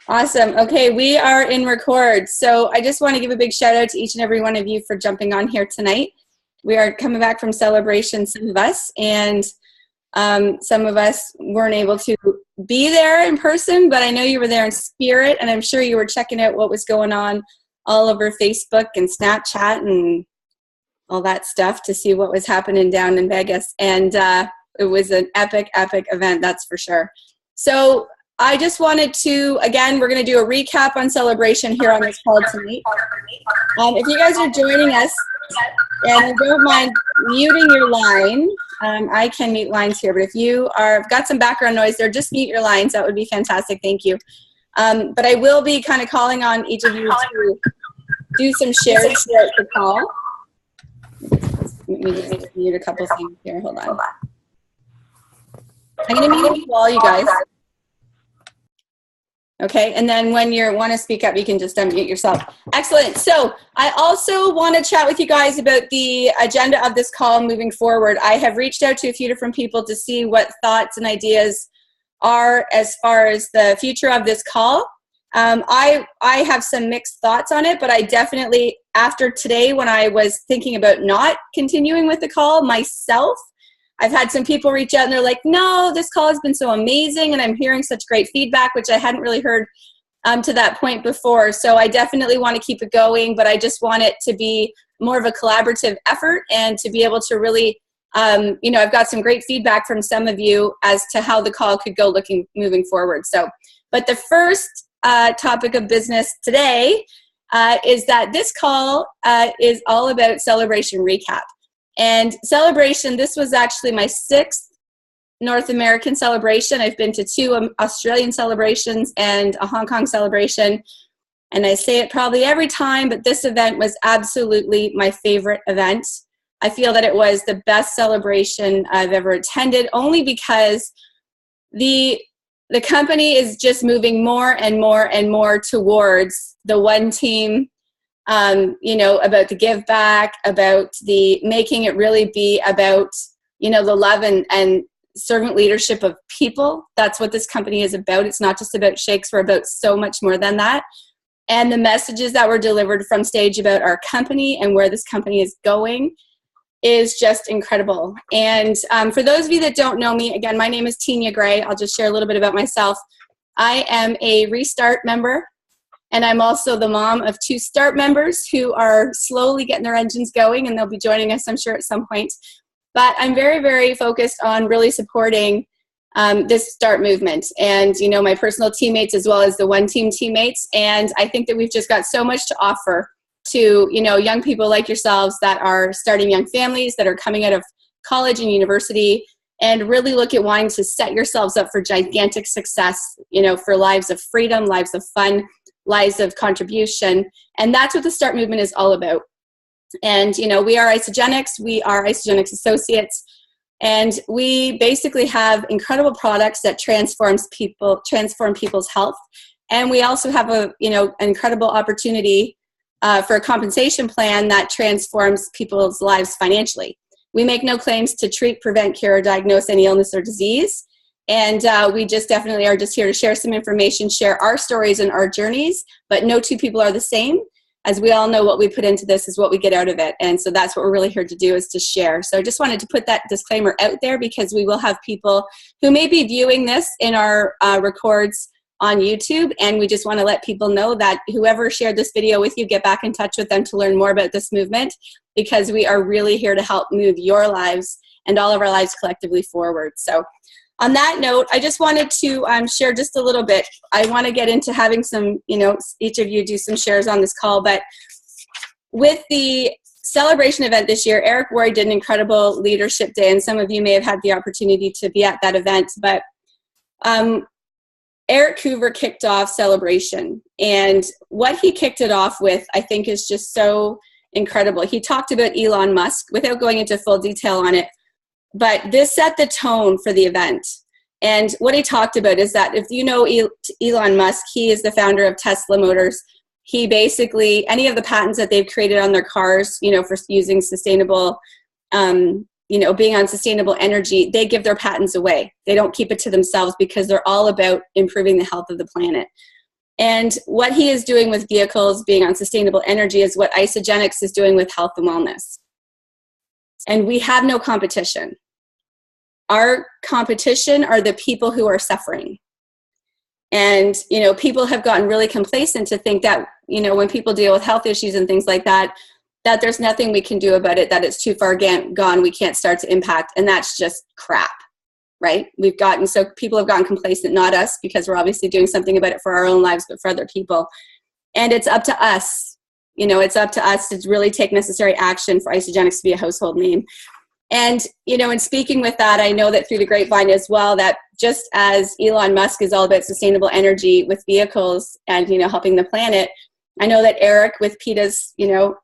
Awesome. Okay, we are in record. So I just want to give a big shout out to each and every one of you for jumping on here tonight. We are coming back from celebration, some of us, and some of us weren't able to be there in person, but I know you were there in spirit, and I'm sure you were checking out what was going on all over Facebook and Snapchat and all that stuff to see what was happening down in Vegas. And it was an epic, epic event, that's for sure. So I just wanted to, again, we're going to do a recap on celebration here on this call tonight. If you guys are joining us and you don't mind muting your line, I can mute lines here, but if you are got some background noise there, just mute your lines. That would be fantastic. Thank you. But I will be kind of calling on each of you to do some shares throughout the call. Let me just mute a couple things here. Hold on. I'm going to mute you all, you guys. Okay, and then when you want to speak up, you can just unmute yourself. Excellent. So I also want to chat with you guys about the agenda of this call moving forward. I have reached out to a few different people to see what thoughts and ideas are as far as the future of this call. I have some mixed thoughts on it, but I definitely, after today, when I was thinking about not continuing with the call myself, I've had some people reach out and they're like, no, this call has been so amazing and I'm hearing such great feedback, which I hadn't really heard to that point before. So I definitely want to keep it going, but I just want it to be more of a collaborative effort and to be able to really, I've got some great feedback from some of you as to how the call could go moving forward. So, but the first topic of business today is that this call is all about celebration recap. And celebration, this was actually my 6th North American celebration. I've been to 2 Australian celebrations and a Hong Kong celebration. And I say it probably every time, but this event was absolutely my favorite event. I feel that it was the best celebration I've ever attended, only because the company is just moving more and more and more towards the one team, about the give back, about the making it really be about, the love and servant leadership of people. That's what this company is about. It's not just about shakes. We're about so much more than that. And the messages that were delivered from stage about our company and where this company is going is just incredible. And for those of you that don't know me, again, my name is Tina Gray. I'll just share a little bit about myself. I am a Restart member. And I'm also the mom of 2 START members who are slowly getting their engines going, and they'll be joining us, I'm sure, at some point. But I'm very, very focused on really supporting this START movement and, my personal teammates as well as the one team teammates. And I think that we've just got so much to offer to, young people like yourselves that are starting young families, that are coming out of college and university, and really look at wanting to set yourselves up for gigantic success, for lives of freedom, lives of fun, lives of contribution. And that's what the START movement is all about. And, we are Isagenix. We are Isagenix Associates. And we basically have incredible products that transform people's health. And we also have an incredible opportunity for a compensation plan that transforms people's lives financially. We make no claims to treat, prevent, cure, or diagnose any illness or disease. And we just definitely are just here to share some information, share our stories and our journeys, but no 2 people are the same. As we all know, what we put into this is what we get out of it. And so that's what we're really here to do, is to share. So I just wanted to put that disclaimer out there, because we will have people who may be viewing this in our records on YouTube. And we just want to let people know that whoever shared this video with you, get back in touch with them to learn more about this movement, because we are really here to help move your lives and all of our lives collectively forward. So on that note, I just wanted to share just a little bit. I want to get into having some, each of you do some shares on this call. But with the celebration event this year, Eric Roy did an incredible leadership day, and some of you may have had the opportunity to be at that event. But Eric Hoover kicked off celebration, and what he kicked it off with, I think, is just so incredible. He talked about Elon Musk without going into full detail on it. But this set the tone for the event. And what he talked about is that if you know Elon Musk, he is the founder of Tesla Motors. He basically, any of the patents that they've created on their cars, for using sustainable, being on sustainable energy, they give their patents away. They don't keep it to themselves, because they're all about improving the health of the planet. And what he is doing with vehicles being on sustainable energy is what Isagenix is doing with health and wellness. And we have no competition. Our competition are the people who are suffering. And, you know, people have gotten really complacent to think that, you know, when people deal with health issues and things like that, that there's nothing we can do about it, that it's too far gone, we can't start to impact. And that's just crap, right? So people have gotten complacent, not us, because we're obviously doing something about it for our own lives, but for other people. And it's up to us, you know, it's up to us to really take necessary action for Isagenix to be a household name. And, you know, in speaking with that, I know that through the grapevine as well, that just as Elon Musk is all about sustainable energy with vehicles and, you know, helping the planet, I know that Eric with PETA's, you know,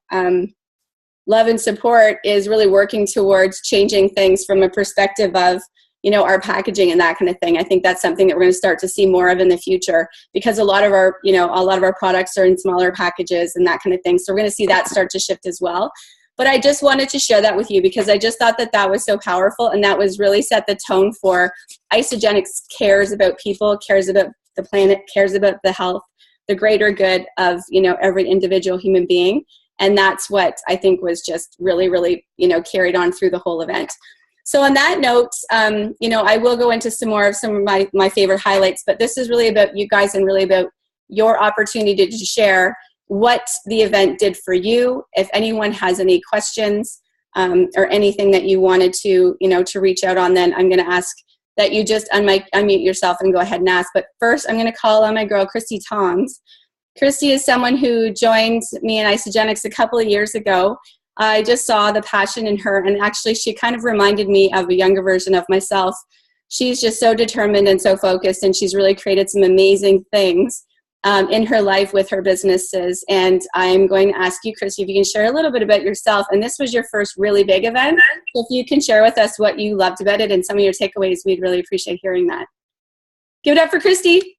love and support is really working towards changing things from a perspective of, you know, our packaging and that kind of thing. I think that's something that we're going to start to see more of in the future, because a lot of our products are in smaller packages and that kind of thing. So we're going to see that start to shift as well. But I just wanted to share that with you because I just thought that that was so powerful, and that was really set the tone for Isagenix cares about people, cares about the planet, cares about the health, the greater good of, you know, every individual human being. And that's what I think was just really, really, you know, carried on through the whole event. So on that note, you know, I will go into some of my favorite highlights, but this is really about you guys and really about your opportunity to share what the event did for you. If anyone has any questions or anything that you wanted to, you know, to reach out on, then I'm going to ask that you just unmute yourself and go ahead and ask. But first, I'm going to call on my girl, Christy Toms. Christy is someone who joined me in Isagenix a couple of years ago. I just saw the passion in her, and actually she kind of reminded me of a younger version of myself. She's just so determined and so focused, and she's really created some amazing things in her life with her businesses. And I'm going to ask you, Christy, if you can share a little bit about yourself. And this was your first really big event. So if you can share with us what you loved about it and some of your takeaways, we'd really appreciate hearing that. Give it up for Christy.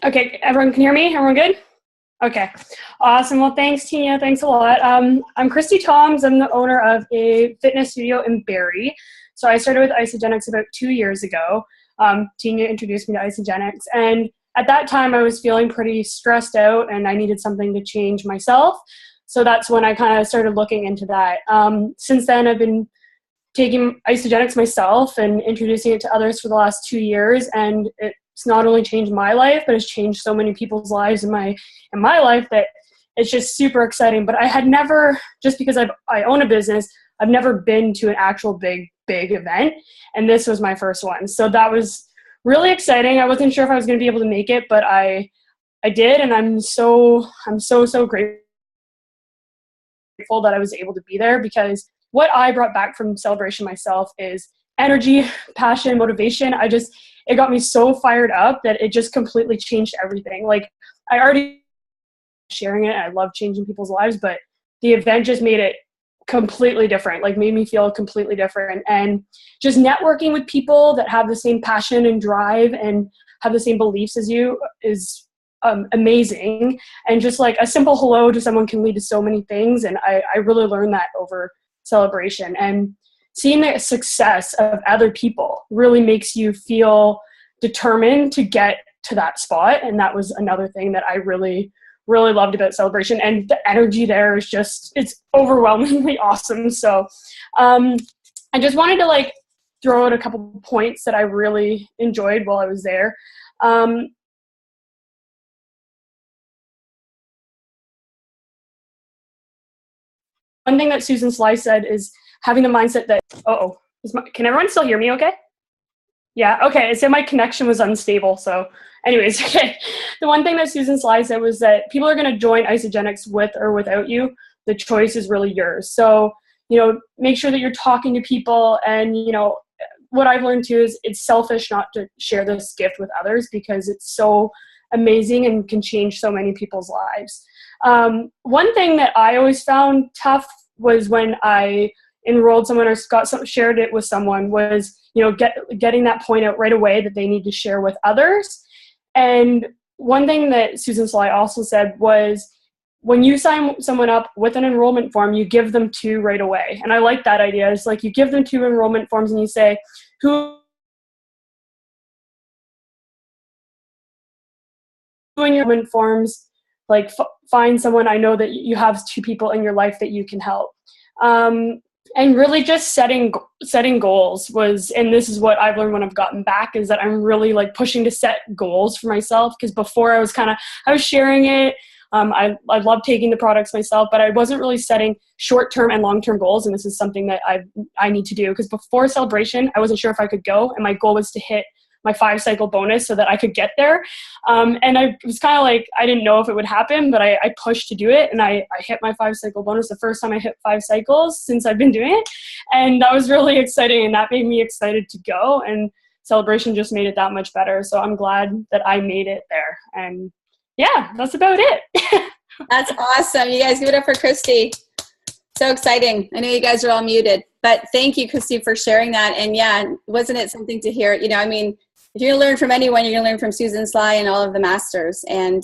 Okay, everyone can hear me? Everyone good? Okay, awesome. Well, thanks, Tina. Thanks a lot. I'm Christy Toms. I'm the owner of a fitness studio in Barrie. So I started with Isagenix about 2 years ago. Tina introduced me to Isagenix, and at that time I was feeling pretty stressed out and I needed something to change myself. So that's when I kind of started looking into that. Since then, I've been taking Isagenix myself and introducing it to others for the last 2 years, and it's not only changed my life, but it's changed so many people's lives in my life that it's just super exciting. But I had never, just because I own a business, I've never been to an actual big event, and this was my first one. So that was really exciting. I wasn't sure if I was going to be able to make it, but I did, and I'm so grateful that I was able to be there, because what I brought back from Celebration myself is energy, passion, motivation. It got me so fired up that it just completely changed everything. Like, I already sharing it, and I love changing people's lives, but the event just made it completely different, like made me feel completely different. And just networking with people that have the same passion and drive and have the same beliefs as you is amazing. And just like a simple hello to someone can lead to so many things. And I really learned that over Celebration. And seeing the success of other people really makes you feel determined to get to that spot. And that was another thing that I really loved about Celebration. And the energy there is just, it's overwhelmingly awesome. So I just wanted to like throw out a couple points that I really enjoyed while I was there. One thing that Susan Sly said is having the mindset that, can everyone still hear me okay? Yeah, okay, it said my connection was unstable, so anyways, okay. The one thing that Susan Sly said was that people are going to join Isagenix with or without you. The choice is really yours. So, you know, make sure that you're talking to people, and, you know, what I've learned too is it's selfish not to share this gift with others, because it's so amazing and can change so many people's lives. One thing that I always found tough was when I enrolled someone or shared it with someone was, you know, getting that point out right away that they need to share with others. And one thing that Susan Sly also said was, when you sign someone up with an enrollment form, you give them 2 right away. And I like that idea. It's like you give them 2 enrollment forms and you say, who when your moment forms, like find someone. I know that you have two people in your life that you can help. And really just setting goals was, and this is what I've learned when I've gotten back, is that I'm really like pushing to set goals for myself. Because before I was sharing it. I love taking the products myself, but I wasn't really setting short-term and long-term goals. And this is something that I need to do, because before Celebration, I wasn't sure if I could go. And my goal was to hit my 5-cycle bonus so that I could get there. And I was kind of like, I didn't know if it would happen, but I pushed to do it. And I hit my 5-cycle bonus the first time I hit 5 cycles since I've been doing it. And that was really exciting. And that made me excited to go. And Celebration just made it that much better. So I'm glad that I made it there. And yeah, that's about it. That's awesome. You guys give it up for Christy. So exciting. I know you guys are all muted, but thank you, Christy, for sharing that. And yeah, wasn't it something to hear? I mean, if you're going to learn from anyone, you're going to learn from Susan Sly and all of the masters. And,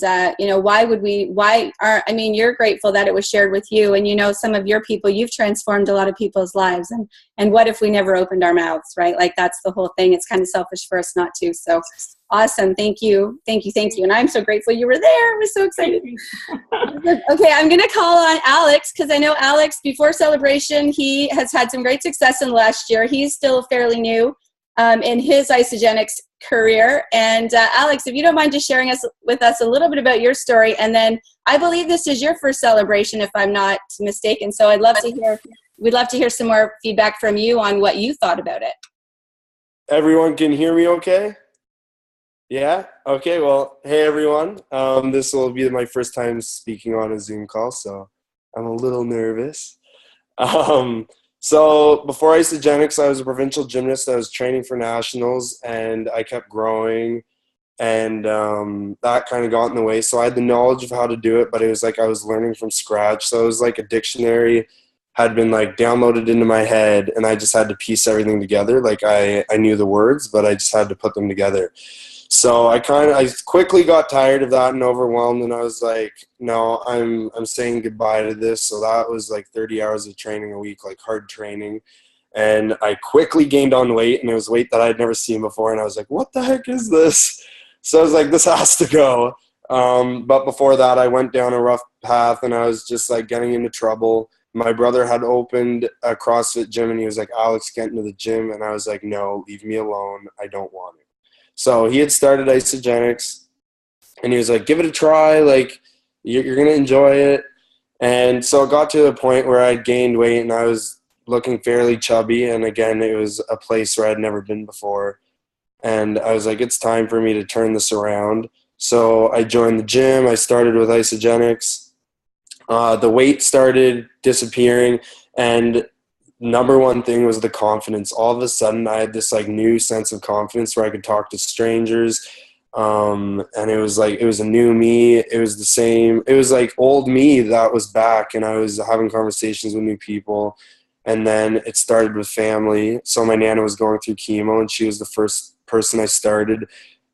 you're grateful that it was shared with you. And, some of your people, you've transformed a lot of people's lives. And what if we never opened our mouths, right? Like, that's the whole thing. It's kind of selfish for us not to. So awesome. Thank you. Thank you. Thank you. And I'm so grateful you were there. I was so excited. Okay, I'm going to call on Alex, because I know Alex, before Celebration, he has had some great success in the last year. He's still fairly new in his Isagenix career. And Alex, if you don't mind just sharing with us a little bit about your story. And then I believe this is your first Celebration, if I'm not mistaken. So we'd love to hear some more feedback from you on what you thought about it. Everyone can hear me okay? Yeah? Okay, well, hey everyone. This will be my first time speaking on a Zoom call, so I'm a little nervous. So before Isagenix, I was a provincial gymnast. I was training for nationals, and I kept growing, and that kind of got in the way. So I had the knowledge of how to do it, but it was like I was learning from scratch. So it was like a dictionary had been like downloaded into my head, and I just had to piece everything together. Like I knew the words, but I just had to put them together. So I quickly got tired of that and overwhelmed, and I was like, no, I'm saying goodbye to this. So that was like 30 hours of training a week, like hard training. And I quickly gained on weight, and it was weight that I'd never seen before. And I was like, what the heck is this? So I was like, this has to go. But before that, I went down a rough path, and I was just like getting into trouble. My brother had opened a CrossFit gym, and he was like, Alex, get into the gym. And I was like, no, leave me alone. I don't want it. So he had started Isagenix, and he was like, give it a try. Like, you're going to enjoy it. And so it got to the point where I gained weight, and I was looking fairly chubby. And again, it was a place where I'd never been before. And I was like, it's time for me to turn this around. So I joined the gym. I started with Isagenix. The weight started disappearing, and number one thing was the confidence. All of a sudden, I had this like new sense of confidence where I could talk to strangers. And it was like, it was a new me. It was the same. It was like old me that was back, and I was having conversations with new people. And then it started with family. So my Nana was going through chemo, and she was the first person I started,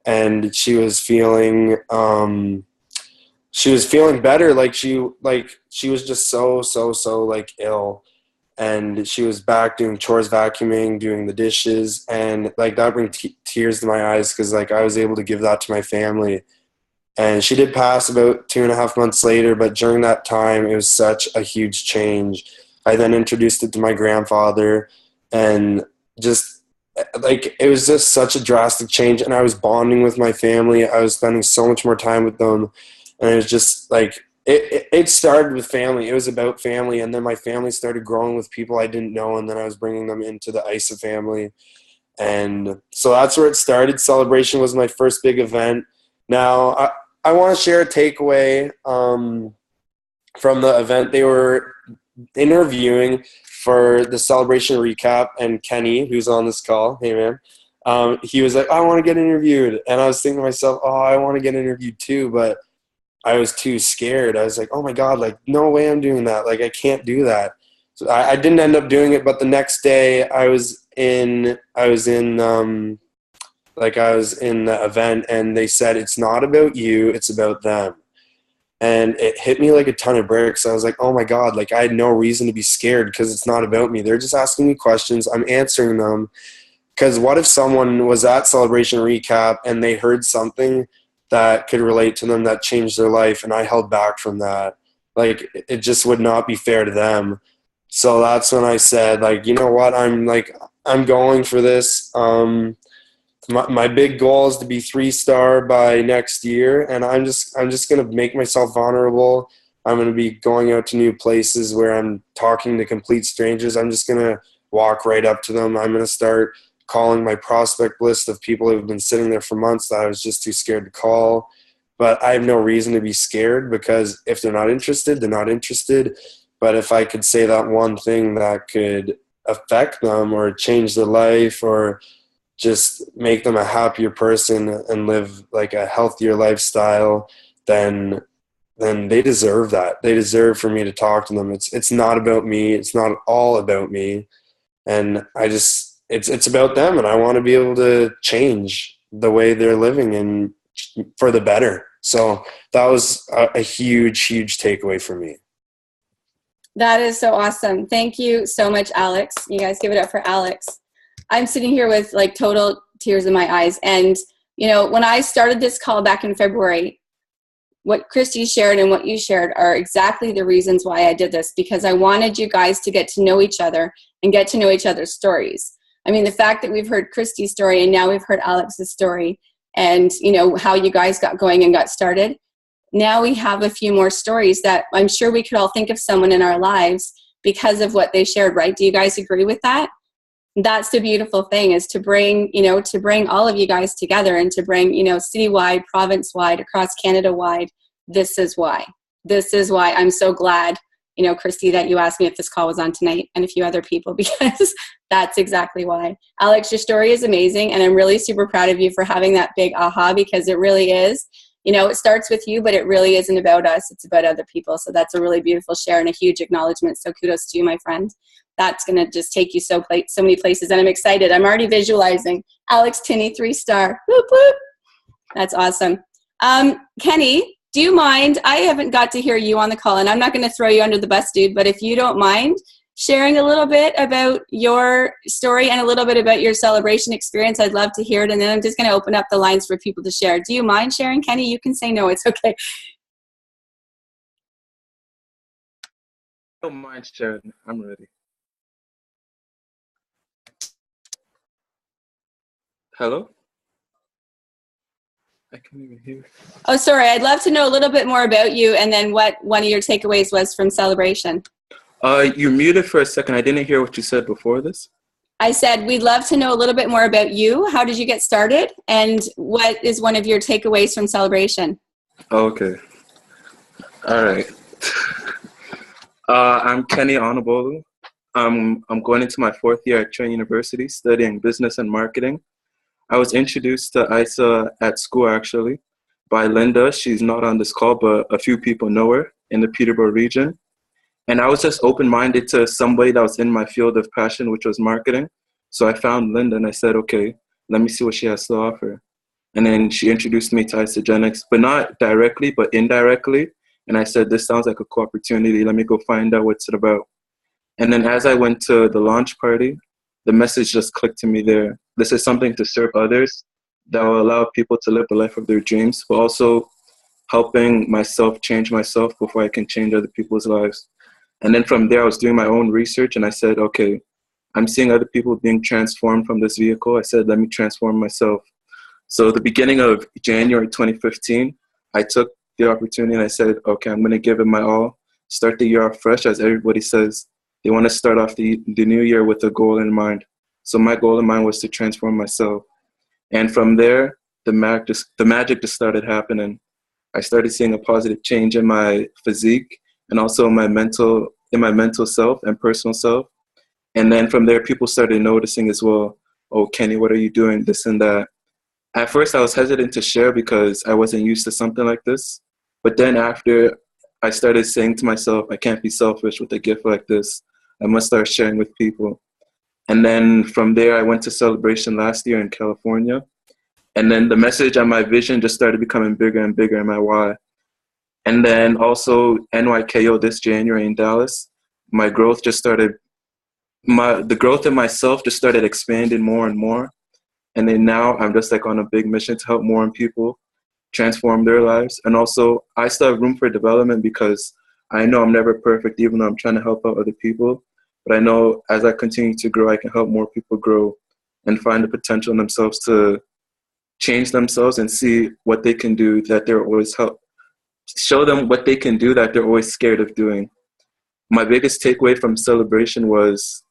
and she was feeling better. Like she was just so like ill. And she was back doing chores, vacuuming, doing the dishes, and like that bring tears to my eyes, because like I was able to give that to my family. And she did pass about 2.5 months later, but during that time, it was such a huge change. I then introduced it to my grandfather, and just like it was just such a drastic change. And I was bonding with my family. I was spending so much more time with them, and it was just like it started with family. It was about family, and then my family started growing with people I didn't know, and then I was bringing them into the ISA family. And so that's where it started. Celebration was my first big event. Now, I want to share a takeaway from the event. They were interviewing for the Celebration recap, and Kenny, who's on this call, hey man, he was like, I want to get interviewed. And I was thinking to myself, oh, I want to get interviewed too, but I was too scared. I was like, oh my God, like, no way I'm doing that. Like, I can't do that. So I didn't end up doing it, but the next day I was in the event, and they said, it's not about you, it's about them. And it hit me like a ton of bricks. I was like, oh my God, like I had no reason to be scared, because it's not about me. They're just asking me questions. I'm answering them. Because what if someone was at Celebration Recap and they heard something that could relate to them, that changed their life, and I held back from that. Like, it just would not be fair to them. So that's when I said, like, you know what, I'm going for this. My big goal is to be 3-star by next year, and I'm just going to make myself vulnerable. I'm going to be going out to new places where I'm talking to complete strangers. I'm just going to walk right up to them. I'm going to start calling my prospect list of people who have been sitting there for months that I was just too scared to call. But I have no reason to be scared, because if they're not interested, they're not interested. But if I could say that one thing that could affect them or change their life or just make them a happier person and live like a healthier lifestyle, then they deserve that. They deserve for me to talk to them. It's not about me. It's not all about me. And it's about them, and I want to be able to change the way they're living and for the better. So that was a huge, huge takeaway for me. That is so awesome. Thank you so much, Alex. You guys give it up for Alex. I'm sitting here with like total tears in my eyes. And, you know, when I started this call back in February, what Christy shared and what you shared are exactly the reasons why I did this, because I wanted you guys to get to know each other and get to know each other's stories. I mean, the fact that we've heard Christy's story and now we've heard Alex's story and, you know, how you guys got going and got started. Now we have a few more stories that I'm sure we could all think of someone in our lives because of what they shared, right? Do you guys agree with that? That's the beautiful thing, is to bring, you know, to bring all of you guys together and to bring, you know, citywide, province-wide, across Canada-wide. This is why. This is why I'm so glad, you know, Christy, that you asked me if this call was on tonight, and a few other people, because that's exactly why. Alex, your story is amazing, and I'm really super proud of you for having that big aha, because it really is. You know, it starts with you, but it really isn't about us. It's about other people. So that's a really beautiful share and a huge acknowledgement. So kudos to you, my friend. That's going to just take you so many places. And I'm excited. I'm already visualizing. Alex Tinney, 3-star. Whoop, whoop. That's awesome. Kenny, do you mind? I haven't got to hear you on the call, and I'm not going to throw you under the bus, dude, but if you don't mind sharing a little bit about your story and a little bit about your celebration experience, I'd love to hear it. And then I'm just going to open up the lines for people to share. Do you mind sharing, Kenny? You can say no. It's okay. Don't mind sharing. I'm ready. Hello? I can't even hear. Oh, sorry. I'd love to know a little bit more about you and then what one of your takeaways was from celebration. You're muted for a second. I didn't hear what you said before this. I said, we'd love to know a little bit more about you. How did you get started? And what is one of your takeaways from celebration? Okay. All right. I'm Kenny Onabolu. I'm going into my 4th year at Trent University studying business and marketing. I was introduced to ISA at school, actually, by Linda. She's not on this call, but a few people know her in the Peterborough region. And I was just open-minded to somebody that was in my field of passion, which was marketing. So I found Linda and I said, okay, let me see what she has to offer. And then she introduced me to Isagenix, but not directly, but indirectly. And I said, this sounds like a cool opportunity. Let me go find out what's it about. And then as I went to the launch party, the message just clicked to me there. This is something to serve others that will allow people to live the life of their dreams, but also helping myself change myself before I can change other people's lives. And then from there, I was doing my own research, and I said, okay, I'm seeing other people being transformed from this vehicle. I said, let me transform myself. So the beginning of January 2015, I took the opportunity and I said, okay, I'm going to give it my all, start the year off fresh, as everybody says. They want to start off the new year with a goal in mind. So my goal in mind was to transform myself. And from there, the magic just started happening. I started seeing a positive change in my physique and also in my mental self and personal self. And then from there, people started noticing as well, oh, Kenny, what are you doing? This and that. At first, I was hesitant to share because I wasn't used to something like this. But then after, I started saying to myself, I can't be selfish with a gift like this. I must start sharing with people. And then from there, I went to Celebration last year in California. And then the message and my vision just started becoming bigger and bigger in my why. And then also NYKO this January in Dallas, my growth just started, the growth in myself just started expanding more and more. And then now I'm just like on a big mission to help more people. transform their lives. And also, I still have room for development because I know I'm never perfect, even though I'm trying to help out other people. But I know as I continue to grow, I can help more people grow and find the potential in themselves to change themselves and see what they can do that they're always show them what they can do that they're always scared of doing. My biggest takeaway from celebration was,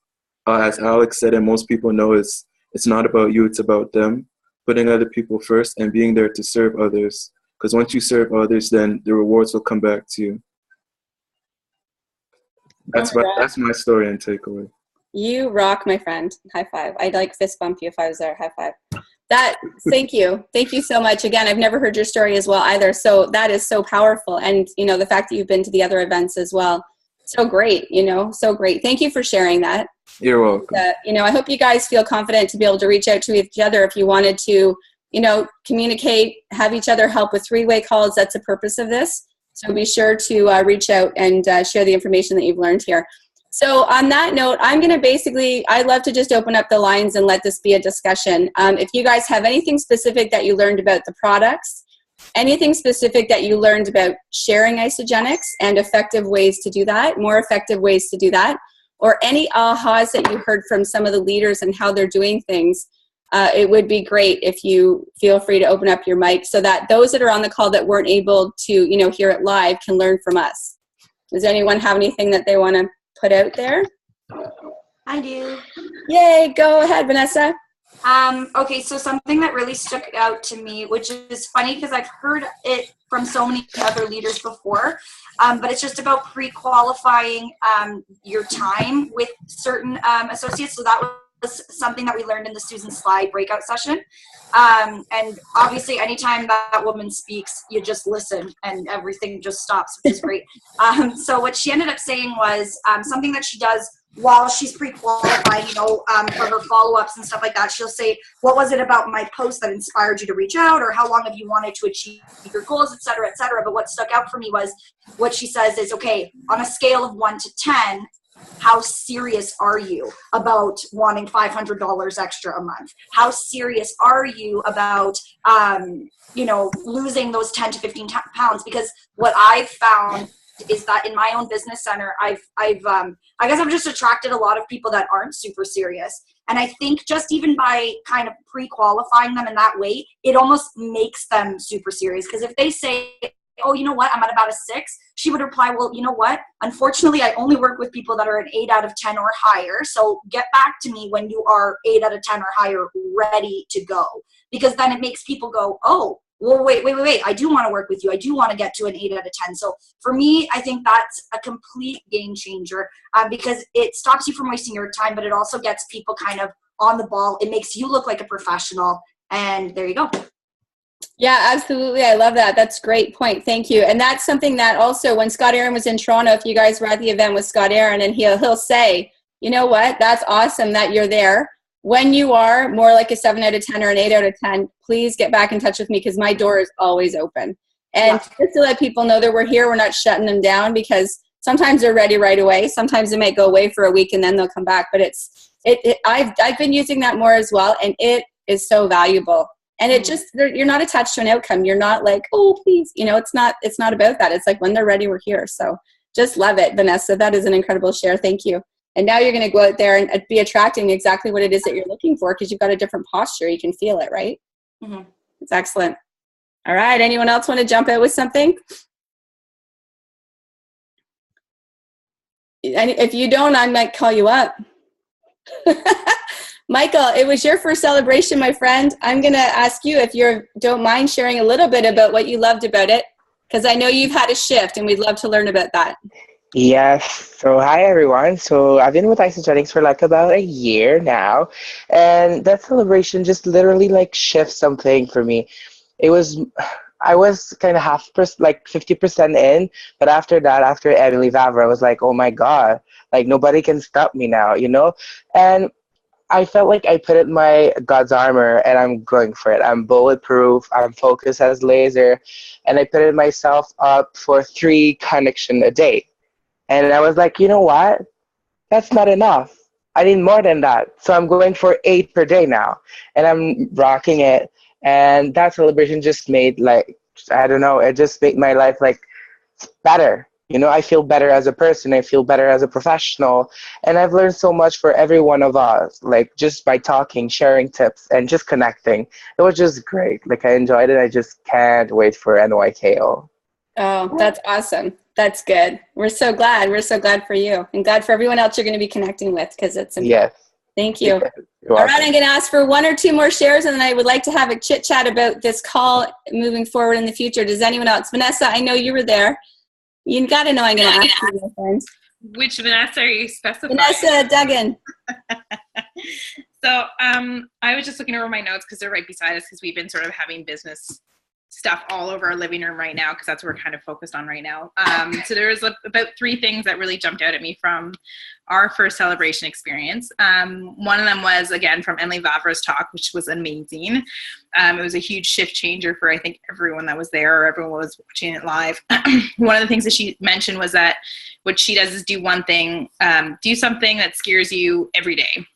as Alex said, and most people know, is it's not about you, it's about them. Putting other people first and being there to serve others. Because once you serve others, then the rewards will come back to you. That's my story and takeaway. You rock, my friend. High five. I'd like fist bump you if I was there. High five. Thank you. Thank you so much. Again, I've never heard your story as well either. So that is so powerful. And, the fact that you've been to the other events as well. So great, so great. Thank you for sharing that. You're welcome. I hope you guys feel confident to be able to reach out to each other if you wanted to, communicate, have each other help with three-way calls. That's the purpose of this. So be sure to reach out and share the information that you've learned here. So on that note, I'm going to I'd love to just open up the lines and let this be a discussion. If you guys have anything specific that you learned about the products, anything specific that you learned about sharing Isagenix and effective ways to do that, more effective ways to do that, or any ahas that you heard from some of the leaders and how they're doing things, it would be great if you feel free to open up your mic so that those that are on the call that weren't able to, hear it live can learn from us. Does anyone have anything that they want to put out there? I do. Yay, go ahead, Vanessa. Okay, so something that really stuck out to me, which is funny because I've heard it from so many other leaders before, but it's just about pre-qualifying your time with certain associates. So that was something that we learned in the Susan Slide breakout session. And obviously, anytime that woman speaks, you just listen and everything just stops, which is great. So what she ended up saying was something that she does while she's pre-qualified, for her follow-ups and stuff like that. She'll say, what was it about my post that inspired you to reach out, or how long have you wanted to achieve your goals, et cetera, et cetera. But what stuck out for me was what she says is, okay, on a scale of 1 to 10, how serious are you about wanting $500 extra a month? How serious are you about, losing those 10 to 15 pounds? Because what I've found is that in my own business center, I guess I've just attracted a lot of people that aren't super serious. And I think just even by kind of pre-qualifying them in that way, it almost makes them super serious. Because if they say, oh, you know what, I'm at about a 6, she would reply, well, you know what, unfortunately, I only work with people that are an 8 out of 10 or higher. So get back to me when you are 8 out of 10 or higher, ready to go. Because then it makes people go, oh, well, wait, I do want to work with you. I do want to get to an 8 out of 10. So for me, I think that's a complete game changer because it stops you from wasting your time, but it also gets people kind of on the ball. It makes you look like a professional. And there you go. Yeah, absolutely. I love that. That's a great point. Thank you. And that's something that also when Scott Aaron was in Toronto, if you guys were at the event with Scott Aaron, and he'll say, you know what, that's awesome that you're there. When you are more like a 7 out of 10 or an 8 out of 10, please get back in touch with me because my door is always open. And just to let people know that we're here, we're not shutting them down because sometimes they're ready right away. Sometimes they might go away for a week and then they'll come back. But I've been using that more as well, and it is so valuable. And it just, you're not attached to an outcome. You're not like, oh, please, it's not about that. It's like when they're ready, we're here. So just love it, Vanessa. That is an incredible share. Thank you. And now you're going to go out there and be attracting exactly what it is that you're looking for because you've got a different posture. You can feel it, right? Mm-hmm. It's excellent. All right. Anyone else want to jump out with something? And if you don't, I might call you up. Michael, it was your first celebration, my friend. I'm going to ask you if you don't mind sharing a little bit about what you loved about it, because I know you've had a shift and we'd love to learn about that. Yes. So hi everyone. So I've been with Isagenix for like about a year now, and that celebration just literally like shifts something for me. I was kind of 50% in, but after that, after Emily Vavra, I was like, oh my God, like nobody can stop me now, And I felt like I put in my God's armor and I'm going for it. I'm bulletproof. I'm focused as laser, and I put in myself up for 3 connection a day. And I was like, you know what? That's not enough. I need more than that. So I'm going for 8 per day now. And I'm rocking it. And that celebration just made like I don't know, it just made my life like better. You know, I feel better as a person. I feel better as a professional. And I've learned so much for every one of us, like just by talking, sharing tips, and just connecting. It was just great. Like, I enjoyed it. I just can't wait for NYKO. Oh, that's awesome. That's good. We're so glad. We're so glad for you and glad for everyone else you're going to be connecting with because it's important. Yes. Thank you. You're All welcome. right, I'm going to ask for 1 or 2 more shares, and then I would like to have a chit chat about this call moving forward in the future. Does anyone else? Vanessa, I know you were there. You got to know I'm going to ask you, my friend. Which Vanessa are you specifying? Vanessa Duggan. So I was just looking over my notes because they're right beside us because we've been sort of having business stuff all over our living room right now because that's what we're kind of focused on right now. So there was about 3 things that really jumped out at me from our first celebration experience. One of them was, again, from Emily Vavra's talk, which was amazing. It was a huge shift changer for, I think, everyone that was there or everyone was watching it live. One of the things that she mentioned was that what she does is do one thing, do something that scares you every day.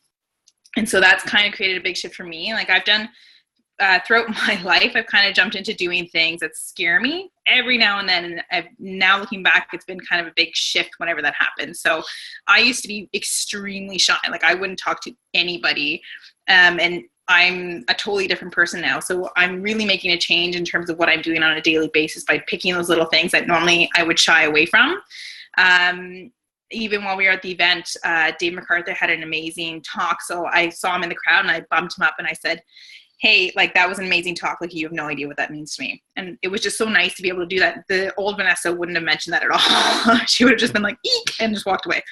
And so that's kind of created a big shift for me. Like I've done throughout my life, I've kind of jumped into doing things that scare me every now and then. And now looking back, it's been kind of a big shift whenever that happens. So I used to be extremely shy. Like I wouldn't talk to anybody. And I'm a totally different person now. So I'm really making a change in terms of what I'm doing on a daily basis by picking those little things that normally I would shy away from. Even while we were at the event, Dave MacArthur had an amazing talk. So I saw him in the crowd and I bumped him up and I said, hey, like that was an amazing talk. Like you have no idea what that means to me. And it was just so nice to be able to do that. The old Vanessa wouldn't have mentioned that at all. She would have just been like, eek, and just walked away.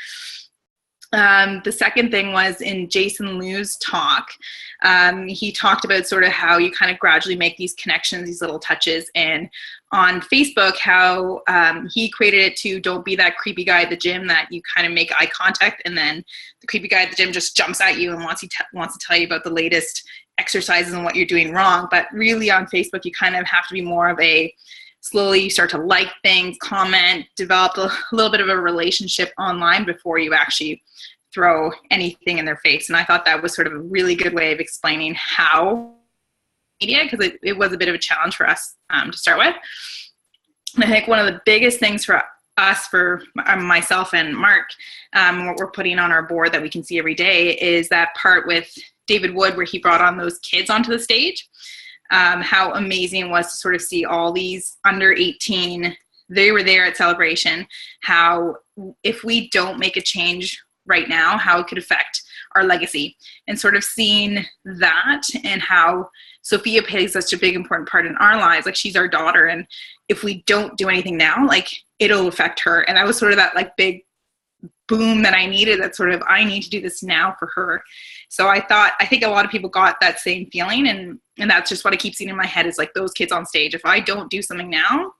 The second thing was in Jason Liu's talk, he talked about sort of how you kind of gradually make these connections, these little touches. And on Facebook, how he created it to don't be that creepy guy at the gym that you kind of make eye contact and then the creepy guy at the gym just jumps at you and wants to tell you about the latest exercises and what you're doing wrong. But really on Facebook, you kind of have to be more of a slowly you start to like things, comment, develop a little bit of a relationship online before you actually throw anything in their face. And I thought that was sort of a really good way of explaining how media, because it was a bit of a challenge for us to start with. And I think one of the biggest things for us, for myself and Mark, what we're putting on our board that we can see every day is that part with David Wood where he brought on those kids onto the stage. How amazing it was to sort of see all these under 18, they were there at Celebration, how if we don't make a change right now, how it could affect our legacy, and sort of seeing that and how Sophia plays such a big important part in our lives. Like she's our daughter, and if we don't do anything now, like it'll affect her. And that was sort of that like big boom that I needed, that sort of I need to do this now for her. So I think a lot of people got that same feeling, and that's just what I keep seeing in my head is like those kids on stage. If I don't do something now,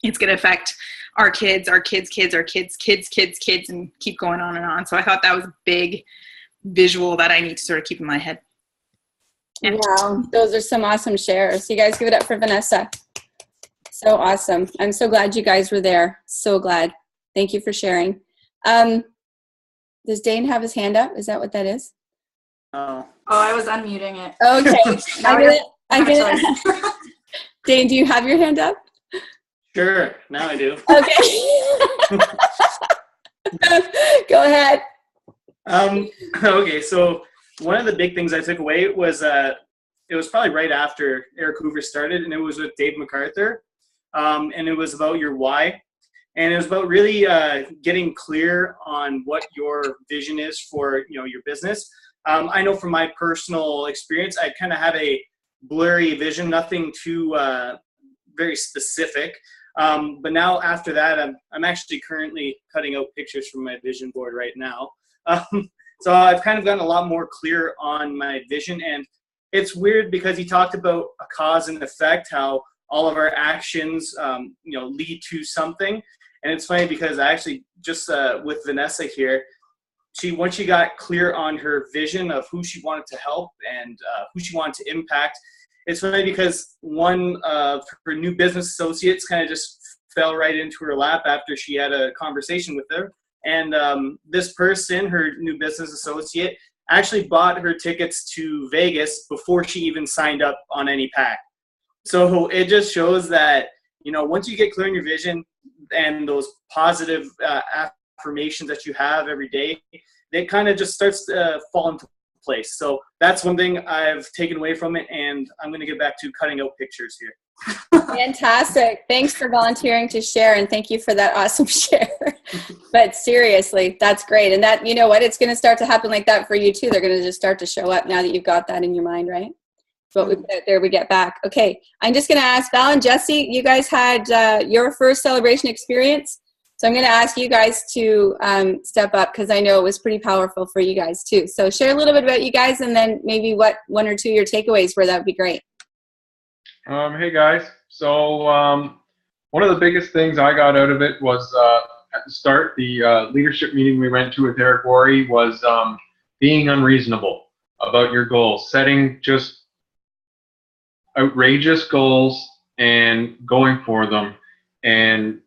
it's going to affect our kids, our kids' kids, our kids' kids' kids' kids, and keep going on and on. So I thought that was a big visual that I need to sort of keep in my head. Yeah. Wow, those are some awesome shares. You guys give it up for Vanessa. So awesome. I'm so glad you guys were there. So glad. Thank you for sharing. Does Dane have his hand up? Is that what that is? Oh, I was unmuting it. Okay. I'm gonna Dane, do you have your hand up? Sure, now I do. Okay. Go ahead. Okay, so one of the big things I took away was it was probably right after Eric Hoover started, and it was with Dave MacArthur, and it was about your why, and it was about really getting clear on what your vision is for your business. I know from my personal experience, I kind of had a blurry vision, nothing too very specific. But now after that, I'm actually currently cutting out pictures from my vision board right now. So I've kind of gotten a lot more clear on my vision, and it's weird because he talked about a cause and effect, how all of our actions, lead to something. And it's funny because I actually just with Vanessa here, once she got clear on her vision of who she wanted to help and who she wanted to impact, it's funny because one of her new business associates kind of just fell right into her lap after she had a conversation with her. And this person, her new business associate, actually bought her tickets to Vegas before she even signed up on any pack. So it just shows that, you know, once you get clear on your vision and those positive affirmations that you have every day, it kind of just starts to fall into place. So that's one thing I've taken away from it, and I'm going to get back to cutting out pictures here. Fantastic. Thanks for volunteering to share, and thank you for that awesome share. But seriously, that's great. And that, you know what, it's going to start to happen like that for you too. They're going to just start to show up now that you've got that in your mind, right? What we put out there, we get back. Okay, I'm just going to ask Val and Jesse, you guys had your first celebration experience. So I'm going to ask you guys to step up, because I know it was pretty powerful for you guys too. So share a little bit about you guys, and then maybe what one or two of your takeaways were. That would be great. Hey guys. So one of the biggest things I got out of it was at the start, the leadership meeting we went to with Eric Worre was being unreasonable about your goals, setting just outrageous goals and going for them. And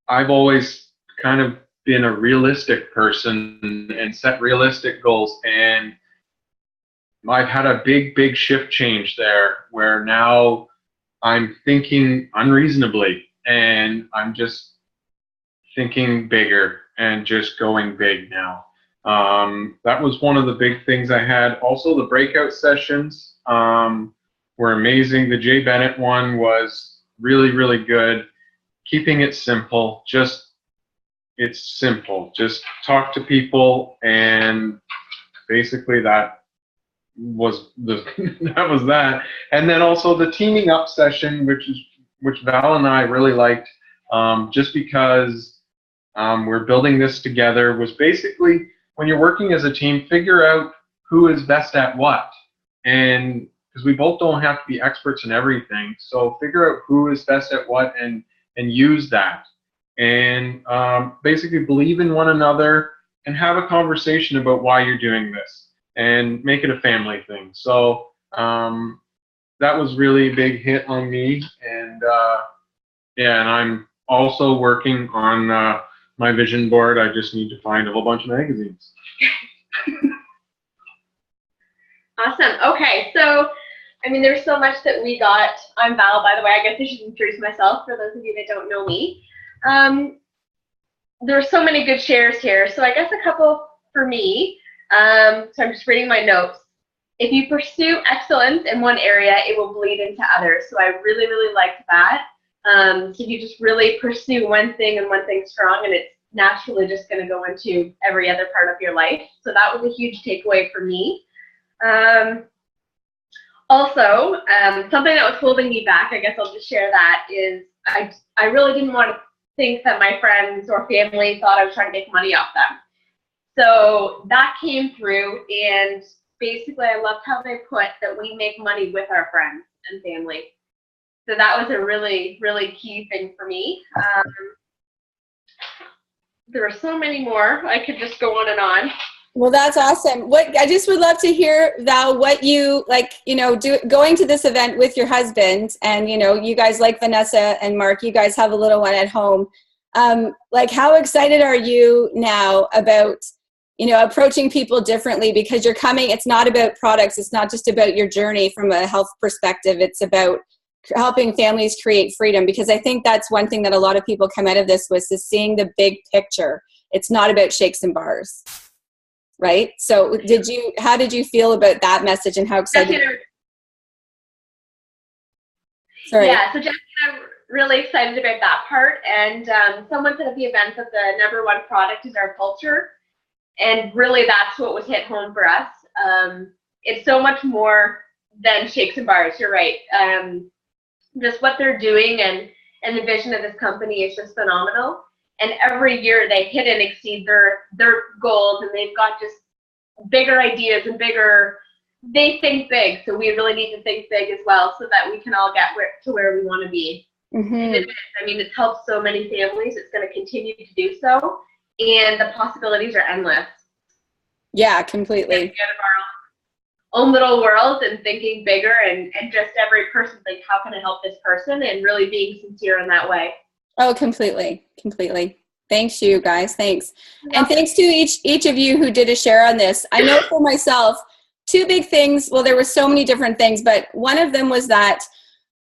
I've always kind of been a realistic person and set realistic goals, and I've had a big shift change there, where now I'm thinking unreasonably and I'm just thinking bigger and just going big now. That was one of the big things I had. Also, the breakout sessions were amazing. The Jay Bennett one was really good. Keeping it simple, it's simple. Just talk to people, and basically that was that. And then also the teaming up session, which Val and I really liked, just because we're building this together, was basically, when you're working as a team, figure out who is best at what. And because we both don't have to be experts in everything, so figure out who is best at what and use that. And basically believe in one another and have a conversation about why you're doing this, and make it a family thing. So that was really a big hit on me. And yeah, and I'm also working on my vision board. I just need to find a whole bunch of magazines. Awesome. Okay, so I mean, there's so much that we got. I'm Val, by the way. I guess I should introduce myself for those of you that don't know me. There's so many good shares here. So I guess a couple for me. So I'm just reading my notes. If you pursue excellence in one area, it will bleed into others. So I really liked that. So you just really pursue one thing and one thing strong, and it's naturally just going to go into every other part of your life. So that was a huge takeaway for me. Also, something that was holding me back, I guess I'll just share that, is I really didn't want to think that my friends or family thought I was trying to make money off them. So that came through, and basically I loved how they put that we make money with our friends and family. So that was a really key thing for me. There are so many more. I could just go on and on. Well, that's awesome. What I just would love to hear, Val, what you like, you know, going to this event with your husband, and you know, you guys, like Vanessa and Mark, you guys have a little one at home. Like, how excited are you now about, you know, approaching people differently, because you're coming, it's not about products. It's not just about your journey from a health perspective. It's about helping families create freedom, because I think that's one thing that a lot of people come out of this with, is seeing the big picture. It's not about shakes and bars. Right? So how did you feel about that message, and how excited? Sorry. Yeah, so Jesse and I are really excited about that part. And someone said at the event that the #1 product is our culture. And really that's what was hit home for us. It's so much more than shakes and bars, you're right. Just what they're doing and the vision of this company is just phenomenal. And every year they hit and exceed their goals, and they've got just bigger ideas and they think big. So we really need to think big as well, so that we can all get to where we want to be. Mm-hmm. And it is. I mean, it's helped so many families. It's going to continue to do so. And the possibilities are endless. Yeah, completely. Get out of our own little world and thinking bigger, and just every person think, how can I help this person? And really being sincere in that way. Oh, completely. Thanks, you guys. Thanks. And thanks to each of you who did a share on this. I know for myself, two big things. Well, there were so many different things, but one of them was that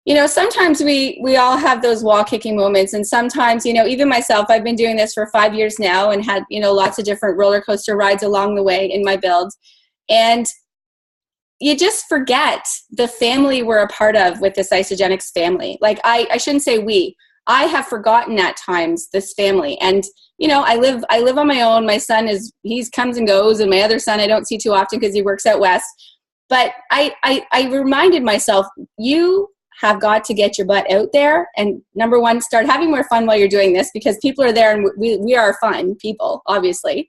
you know, sometimes we all have those wall kicking moments, and sometimes, you know, even myself, I've been doing this for 5 years now and had, you know, lots of different roller coaster rides along the way in my build. And you just forget the family we're a part of with this Isagenix family. Like I shouldn't say we. I have forgotten at times this family. And, you know, I live on my own. My son he comes and goes, and my other son I don't see too often because he works out west. But I reminded myself, you have got to get your butt out there, and number one, start having more fun while you're doing this, because people are there and we are fun people, obviously.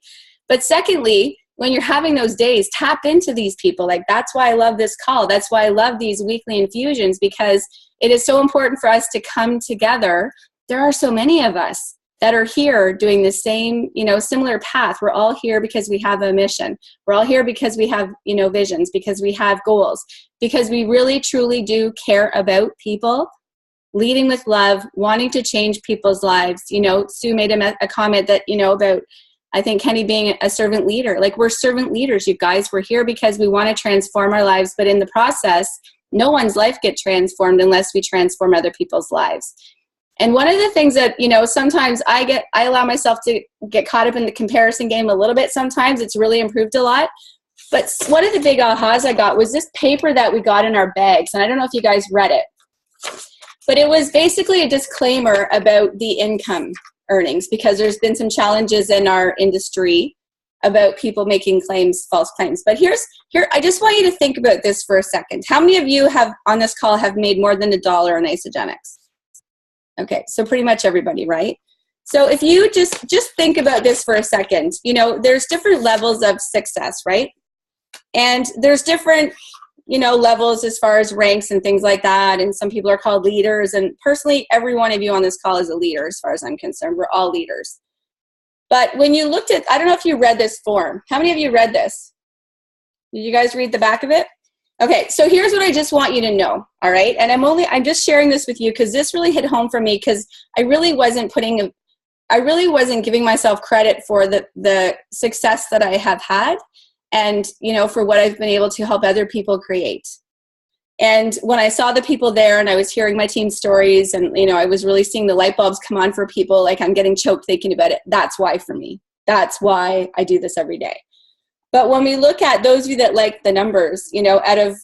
But secondly, when you're having those days, tap into these people. Like, that's why I love this call. That's why I love these weekly infusions, because it is so important for us to come together. There are so many of us that are here doing the same, you know, similar path. We're all here because we have a mission. We're all here because we have, you know, visions, because we have goals, because we really truly do care about people, leading with love, wanting to change people's lives. You know, Sue made a comment that, you know, about, I think, Kenny being a servant leader. Like, we're servant leaders, you guys. We're here because we want to transform our lives, but in the process, no one's life gets transformed unless we transform other people's lives. And one of the things that, you know, sometimes I allow myself to get caught up in the comparison game a little bit. Sometimes it's really improved a lot. But one of the big ahas I got was this paper that we got in our bags. And I don't know if you guys read it, but it was basically a disclaimer about the income earnings, because there's been some challenges in our industry about people making claims, false claims. But here, I just want you to think about this for a second. How many of you have on this call have made more than $1 on Isagenix? Okay, so pretty much everybody, right? So if you just think about this for a second, you know, there's different levels of success, right? And there's different, you know, levels as far as ranks and things like that. And some people are called leaders. And personally, every one of you on this call is a leader as far as I'm concerned. We're all leaders. But when you looked at, I don't know if you read this form. How many of you read this? Did you guys read the back of it? Okay, so here's what I just want you to know, all right? And I'm just sharing this with you because this really hit home for me, because I really wasn't giving myself credit for the success that I have had, and, you know, for what I've been able to help other people create. And when I saw the people there and I was hearing my team's stories, and, you know, I was really seeing the light bulbs come on for people, like, I'm getting choked thinking about it. That's why for me. That's why I do this every day. But when we look at those of you that like the numbers, you know, out of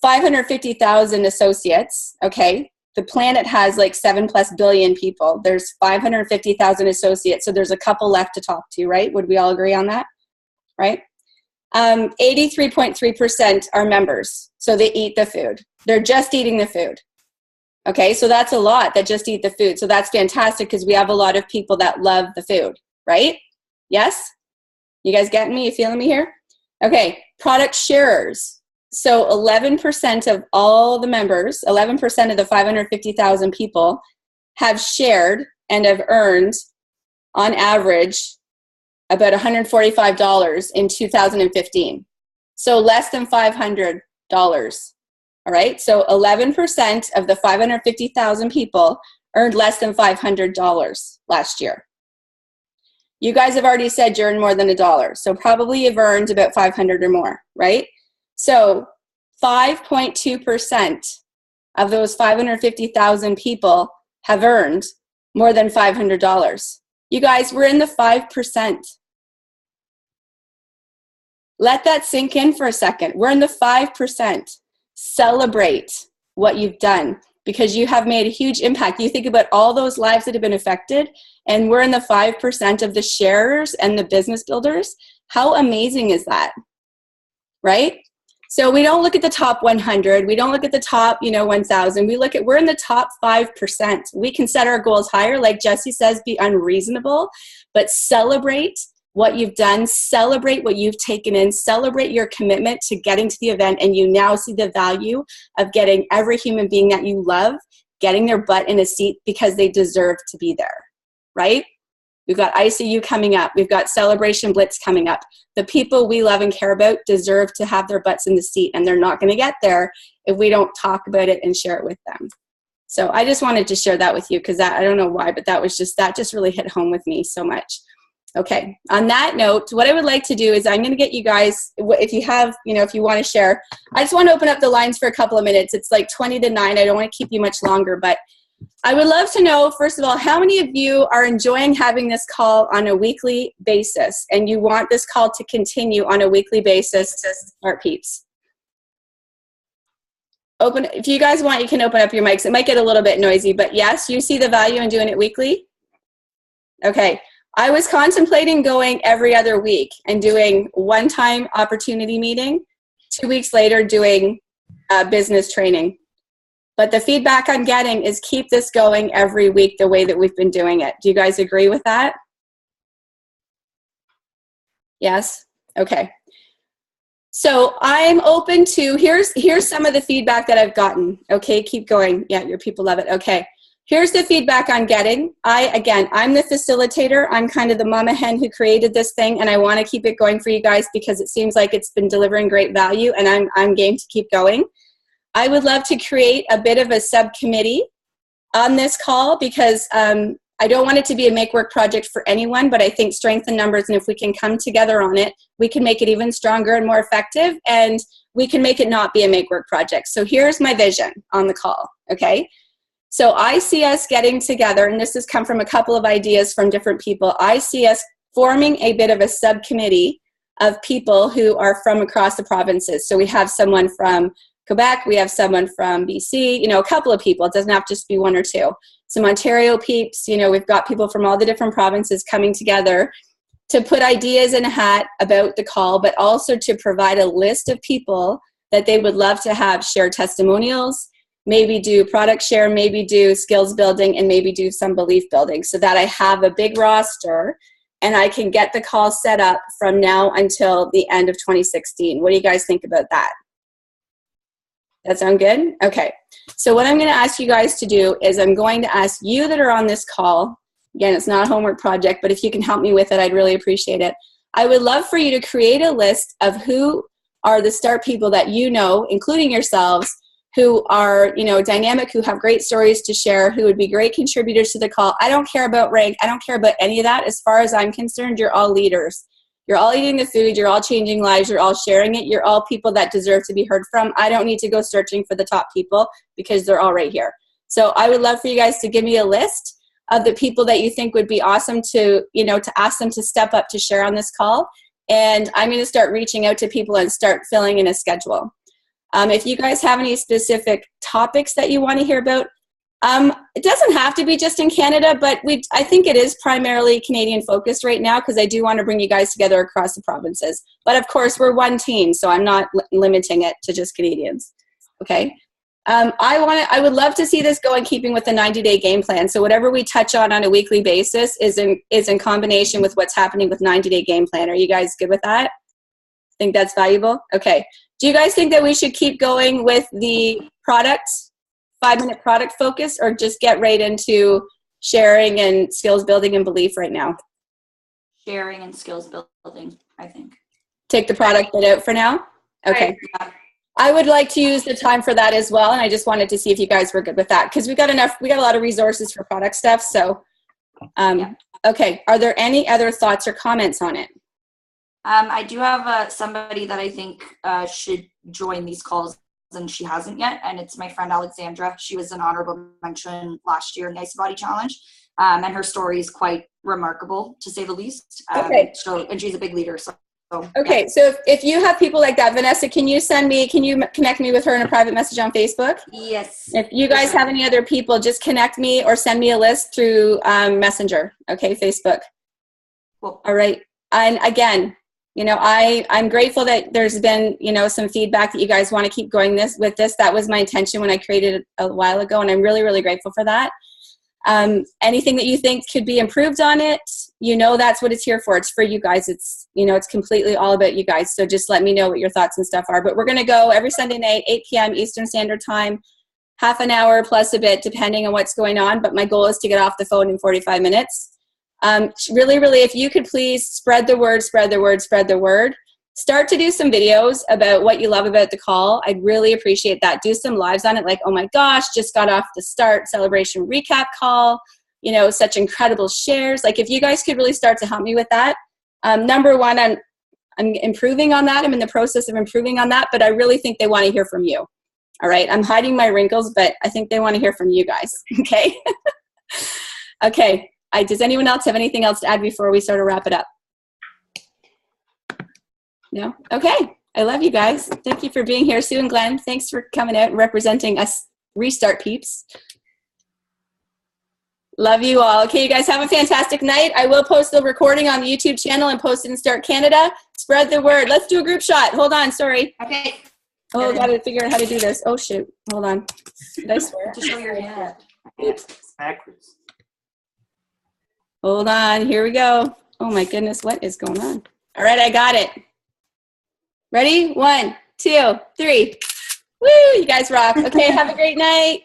550,000 associates, okay, the planet has like 7+ billion people. There's 550,000 associates, so there's a couple left to talk to, right? Would we all agree on that, right? 83.3% are members, so they eat the food. They're just eating the food. Okay, so that's a lot that just eat the food. So that's fantastic, because we have a lot of people that love the food, right? Yes? You guys getting me? You feeling me here? Okay, product sharers. So 11% of all the members, 11% of the 550,000 people have shared and have earned, on average, about $145 in 2015. So less than $500. All right, so 11% of the 550,000 people earned less than $500 last year. You guys have already said you earned more than $1, so probably you've earned about 500 or more, right? So 5.2% of those 550,000 people have earned more than $500. You guys, we're in the 5%. Let that sink in for a second. We're in the 5%. Celebrate what you've done, because you have made a huge impact. You think about all those lives that have been affected, and we're in the 5% of the sharers and the business builders. How amazing is that, right? So we don't look at the top 100. We don't look at the top, 1,000. We're in the top 5%. We can set our goals higher. Like Jesse says, be unreasonable, but celebrate what you've done, celebrate what you've taken in, celebrate your commitment to getting to the event, and you now see the value of getting every human being that you love, getting their butt in a seat because they deserve to be there, right? We've got ICU coming up. We've got Celebration Blitz coming up. The people we love and care about deserve to have their butts in the seat, and they're not going to get there if we don't talk about it and share it with them. So I just wanted to share that with you, because I don't know why, but that just really hit home with me so much. Okay, on that note, what I would like to do is I'm going to get you guys, if you have, if you want to share, I just want to open up the lines for a couple of minutes. It's like 20 to 9. I don't want to keep you much longer, but I would love to know, first of all, how many of you are enjoying having this call on a weekly basis and you want this call to continue on a weekly basis, Smart Peeps? If you guys want, you can open up your mics. It might get a little bit noisy, but yes, you see the value in doing it weekly? Okay. I was contemplating going every other week and doing one-time opportunity meeting, 2 weeks later doing business training. But the feedback I'm getting is keep this going every week the way that we've been doing it. Do you guys agree with that? Yes? Okay. So I'm open to, here's some of the feedback that I've gotten. Okay, keep going. Yeah, your people love it. Okay. Here's the feedback I'm getting. I'm the facilitator. I'm kind of the mama hen who created this thing, and I want to keep it going for you guys because it seems like it's been delivering great value, and I'm game to keep going. I would love to create a bit of a subcommittee on this call because I don't want it to be a make work project for anyone, but I think strength in numbers, and if we can come together on it, we can make it even stronger and more effective, and we can make it not be a make work project. So here's my vision on the call, okay? So I see us getting together, and this has come from a couple of ideas from different people. I see us forming a bit of a subcommittee of people who are from across the provinces. So we have someone from Quebec, we have someone from BC, a couple of people. It doesn't have to just be one or two. Some Ontario peeps, we've got people from all the different provinces coming together to put ideas in a hat about the call, but also to provide a list of people that they would love to have share testimonials, maybe do product share, maybe do skills building, and maybe do some belief building so that I have a big roster and I can get the call set up from now until the end of 2016. What do you guys think about that? That sound good? Okay. So what I'm going to ask you guys to do is I'm going to ask you that are on this call, again, it's not a homework project, but if you can help me with it, I'd really appreciate it. I would love for you to create a list of who are the START people that you know, including yourselves, who are, dynamic, who have great stories to share, who would be great contributors to the call. I don't care about rank. I don't care about any of that. As far as I'm concerned, you're all leaders. You're all eating the food. You're all changing lives. You're all sharing it. You're all people that deserve to be heard from. I don't need to go searching for the top people because they're all right here. So I would love for you guys to give me a list of the people that you think would be awesome to, to ask them to step up to share on this call. And I'm going to start reaching out to people and start filling in a schedule. If you guys have any specific topics that you want to hear about, it doesn't have to be just in Canada, but I think it is primarily Canadian focused right now because I do want to bring you guys together across the provinces. But of course, we're one team, so I'm not limiting it to just Canadians. Okay. I would love to see this go in keeping with the 90-day game plan. So whatever we touch on a weekly basis is in combination with what's happening with 90-day game plan. Are you guys good with that? Think that's valuable? Okay. Do you guys think that we should keep going with the product, 5-minute product focus, or just get right into sharing and skills building and belief right now? Sharing and skills building, I think. Take the product bit out for now? Okay. Yeah. I would like to use the time for that as well, and I just wanted to see if you guys were good with that because we got a lot of resources for product stuff. So, okay. Are there any other thoughts or comments on it? I do have somebody that I think should join these calls, and she hasn't yet, and it's my friend Alexandra. She was an honorable mention last year in the Ice Body Challenge, and her story is quite remarkable, to say the least. Okay. And she's a big leader. So okay, so if you have people like that, Vanessa, can you connect me with her in a private message on Facebook? Yes. If you guys have any other people, just connect me or send me a list through Messenger, okay, Facebook. Cool. All right, and again, I'm grateful that there's been, some feedback that you guys want to keep going with this. That was my intention when I created it a while ago, and I'm really, really grateful for that. Anything that you think could be improved on it, that's what it's here for. It's for you guys. It's, it's completely all about you guys. So just let me know what your thoughts and stuff are. But we're going to go every Sunday night, 8 p.m. Eastern Standard Time, half an hour plus a bit, depending on what's going on. But my goal is to get off the phone in 45 minutes. Really, really, if you could please spread the word, spread the word, spread the word. Start to do some videos about what you love about the call. I'd really appreciate that. Do some lives on it, like, oh my gosh, just got off the START celebration recap call. you know, such incredible shares. Like if you guys could really start to help me with that. Number one, I'm improving on that. I'm in the process of improving on that, but I really think they want to hear from you. All right. I'm hiding my wrinkles, but I think they want to hear from you guys. Okay. Okay. Does anyone else have anything else to add before we sort of wrap it up? No? Okay. I love you guys. Thank you for being here. Sue and Glenn, thanks for coming out and representing us Restart peeps. Love you all. Okay, you guys have a fantastic night. I will post the recording on the YouTube channel and post it in Start Canada. Spread the word. Let's do a group shot. Hold on, sorry. Okay. Oh, got to figure out how to do this. Oh, shoot. Hold on. Did I swear? To show your head. Oops. Backwards. Hold on. Here we go. Oh, my goodness. What is going on? All right, I got it. Ready? 1, 2, 3. Woo, you guys rock. Okay, have a great night.